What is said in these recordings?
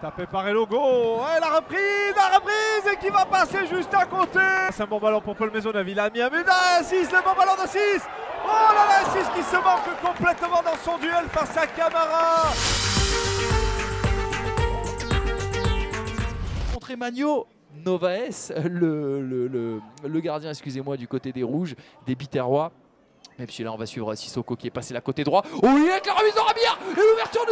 C'est tapé par Elogo. Ouais, la reprise et qui va passer juste à côté. C'est un bon ballon pour Paul Maisonneuve. Il a mis un but d'Assis, le bon ballon d'Assis. Oh là là, Assis qui se manque complètement dans son duel face à Camara. Contre Emmanuel Novaes, le gardien, excusez-moi, du côté des Rouges, des Biterrois. Même si là on va suivre Sissoko qui est passé là côté droit. Oh oui, avec la remise de Rabia et l'ouverture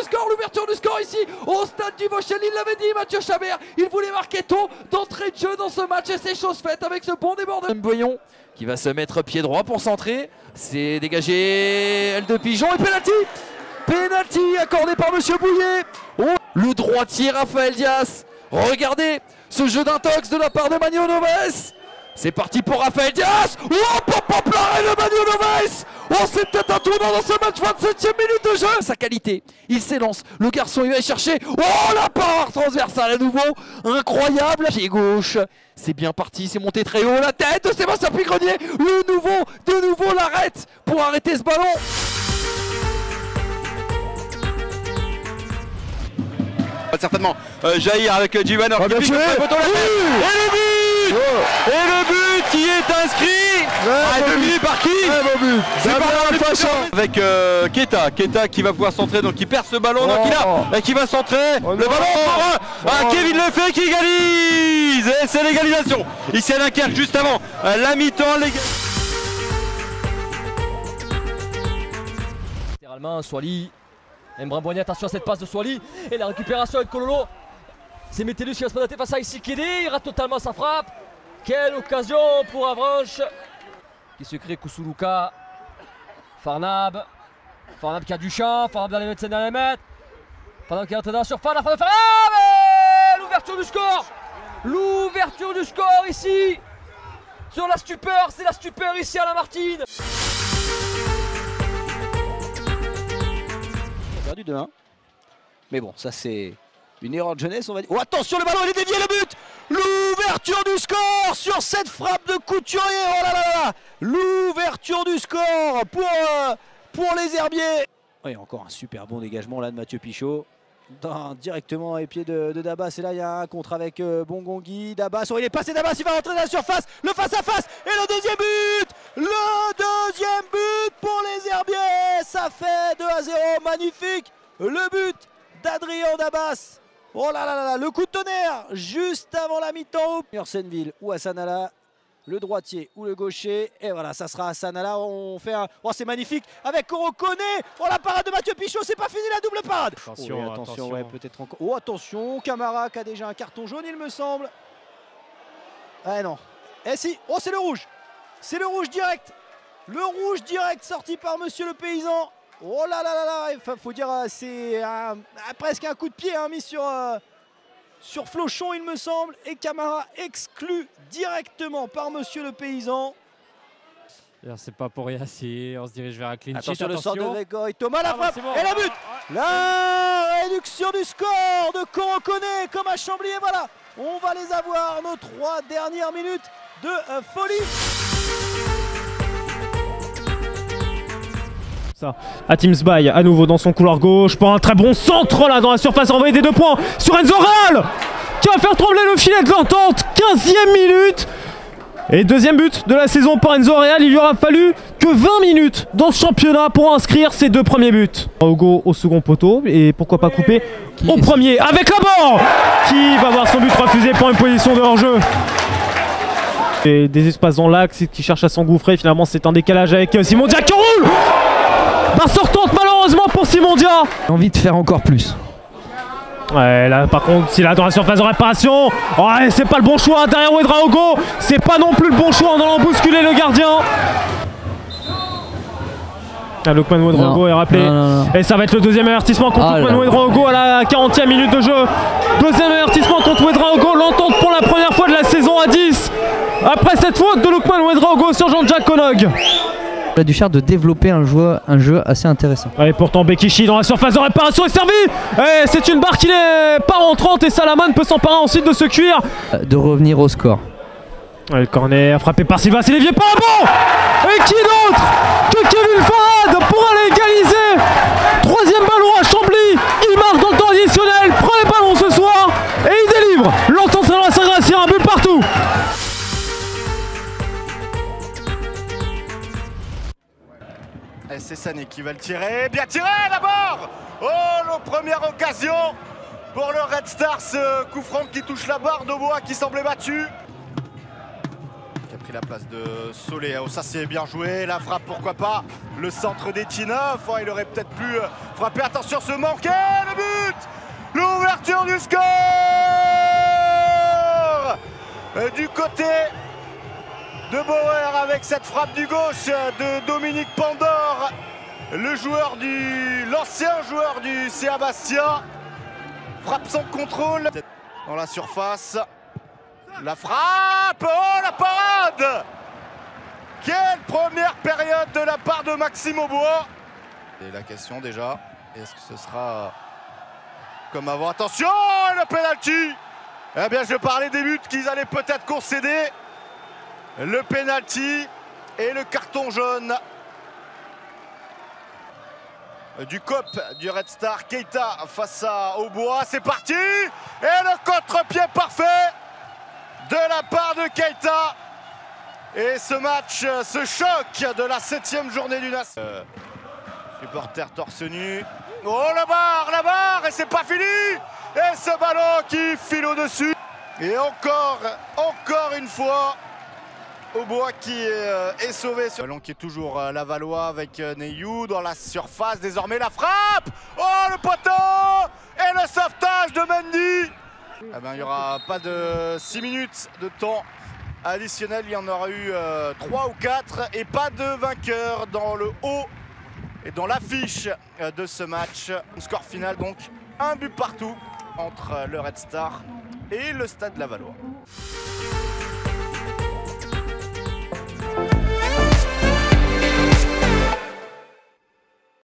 du score ici au stade du Vauchel. Il l'avait dit, Mathieu Chabert, il voulait marquer tôt d'entrée de jeu dans ce match et c'est chose faite avec ce bon débordement. Voyons qui va se mettre pied droit pour centrer. C'est dégagé, aile de pigeon et penalty. Penalty accordé par Monsieur Bouillet. Oh, le droitier Rafael Diaz. Regardez ce jeu d'intox de la part de Emmanuel Novaes. C'est parti pour Rafael Diaz. Oh, pop, l'arrêt de Emmanuel Novaes. Oh, c'est peut-être un tournant dans ce match, 27e minute de jeu. Sa qualité, il s'élance. Le garçon, il va chercher. Oh, la part transversale à nouveau. Incroyable. Pied gauche. C'est bien parti, c'est monté très haut. La tête de Sébastien Puy-Grenier. De nouveau l'arrête pour arrêter ce ballon. Certainement jaillir avec Givanor qui pique le poteau et le but qui est inscrit devenu par qui c'est par avec Keita qui va pouvoir centrer, donc qui perd ce ballon, donc qui va centrer le ballon pour Kevin Lefebvre qui égalise et c'est l'égalisation ici à Dunkerque juste avant la mi-temps. Littéralement Swali, Mbrambouani, attention à cette passe de Swali et la récupération avec Kololo. C'est Métellus qui va se présenter face à Isikidi, il rate totalement sa frappe. Quelle occasion pour Avranches qui se crée Kousuluka. Farnab qui a du champ, Farnab dans les mètres, dans les mètres. Farnab qui est rentré dans la surface, la frappe de Farnab. L'ouverture du score ici. Sur la stupeur, c'est la stupeur ici à la Martine. Perdu 2-1. Mais bon, ça c'est une erreur de jeunesse, on va dire. Oh, attention, le ballon, il est dévié, le but. L'ouverture du score sur cette frappe de Couturier. Oh là là là. L'ouverture du score pour les Herbiers. Oui, encore un super bon dégagement là de Mathieu Pichot. Directement à les pieds de Dabas. Et là, il y a un contre avec Bongongui. Dabas, oh, il est passé, Dabas, il va rentrer dans la surface. Le face-à-face. Et le deuxième but. Le deuxième but pour les Herbiers. Ça fait 2-0. Magnifique. Le but d'Adrien Dabas. Oh là là là, le coup de tonnerre juste avant la mi-temps. Ursenville ou Hassanala, le droitier ou le gaucher. Et voilà, ça sera Hassanala. On fait un... Oh, c'est magnifique avec Korokone. Oh, la parade de Mathieu Pichot, c'est pas fini la double parade. Attention, oui, attention. Ouais, peut-être encore. Oh, attention, Camara qui a déjà un carton jaune, il me semble. Ah non. Eh si, oh, c'est le rouge. C'est le rouge direct. Le rouge direct sorti par Monsieur le Paysan. Oh là là là là, il faut dire, c'est presque un coup de pied mis sur Flochon, il me semble. Et Camara exclu directement par Monsieur le Paysan. C'est pas pour rien si on se dirige vers un clean sheet. Attention, le sort de Grégory Thomas, la frappe bon. et la but. La réduction du score de Korokone comme à Chambly. Et voilà, on va les avoir, nos 3 dernières minutes de folie. Ça. Atimsby à nouveau dans son couloir gauche pour un très bon centre là dans la surface envoyée des 2 points sur Enzo Real qui va faire trembler le filet de l'entente. 15e minute et deuxième but de la saison pour Enzo Real. Il lui aura fallu que 20 minutes dans ce championnat pour inscrire ses 2 premiers buts. Hugo au second poteau et pourquoi pas couper au premier avec Laborde qui va voir son but refusé pour une position de hors-jeu. Et des espaces dans l'axe qui cherche à s'engouffrer. Finalement c'est un décalage avec Simon Dia qui roule. Barre sortante malheureusement pour Simon Dia. Envie de faire encore plus. Ouais, là par contre s'il est dans la surface de réparation, ouais, c'est pas le bon choix derrière Ouedraogo. C'est pas non plus le bon choix en allant bousculer le gardien. Lokman Ouedraogo est rappelé. Non. Et ça va être le deuxième avertissement contre Lokman Ouedraogo à la 40e minute de jeu. Deuxième avertissement contre Ouedraogo. L'entente pour la première fois de la saison à 10. Après cette faute de Lokman Ouedraogo sur Jean-Jacques Konog. Duchard de développer un jeu assez intéressant. Et pourtant Bekichi dans la surface de réparation est servi. Et c'est une barre qui n'est pas rentrante et Salaman peut s'emparer ensuite de ce cuir. De revenir au score. Le corner frappé par Sylvain Sélévier, pas bon. Et qui d'autre que Kevin Farad pour aller égaliser. Troisième ballon à Chambly. Il marque dans le temps additionnel. Prenez le ballon ce soir. Sané qui va le tirer. Bien tiré d'abord. Oh, la première occasion pour le Red Star. Ce coup franc qui touche la barre d'Aubois qui semblait battu. Qui a pris la place de Solé. Oh, ça c'est bien joué. La frappe, pourquoi pas. Le centre d'Etineuf. Oh, il aurait peut-être pu frapper. Attention, se manquer. Le but. L'ouverture du score du côté de Bauer avec cette frappe du gauche de Dominique Pandore, l'ancien joueur du CA Bastia. Frappe sans contrôle dans la surface. La frappe, oh la parade! Quelle première période de la part de Maxime Aubois. Et la question déjà, est-ce que ce sera comme avant? Attention, le penalty! Eh bien, je parlais des buts qu'ils allaient peut-être concéder. Le penalty et le carton jaune du cop du Red Star. Keita face à Aubois. C'est parti! Et le contre-pied parfait de la part de Keita. Et ce match, ce choc de la 7e journée du NAS. Supporter torse nu. Oh, la barre, et c'est pas fini! Et ce ballon qui file au-dessus. Et encore une fois, Aubois qui est sauvé. Ce ballon qui est toujours lavallois avec Neyou dans la surface. Désormais la frappe. Oh, le poteau! Et le sauvetage de Mendy. Eh ben, il n'y aura pas de 6 minutes de temps additionnel. Il y en aura eu 3 ou 4. Et pas de vainqueur dans le haut et dans l'affiche de ce match. Score final donc 1 but partout entre le Red Star et le Stade Lavallois.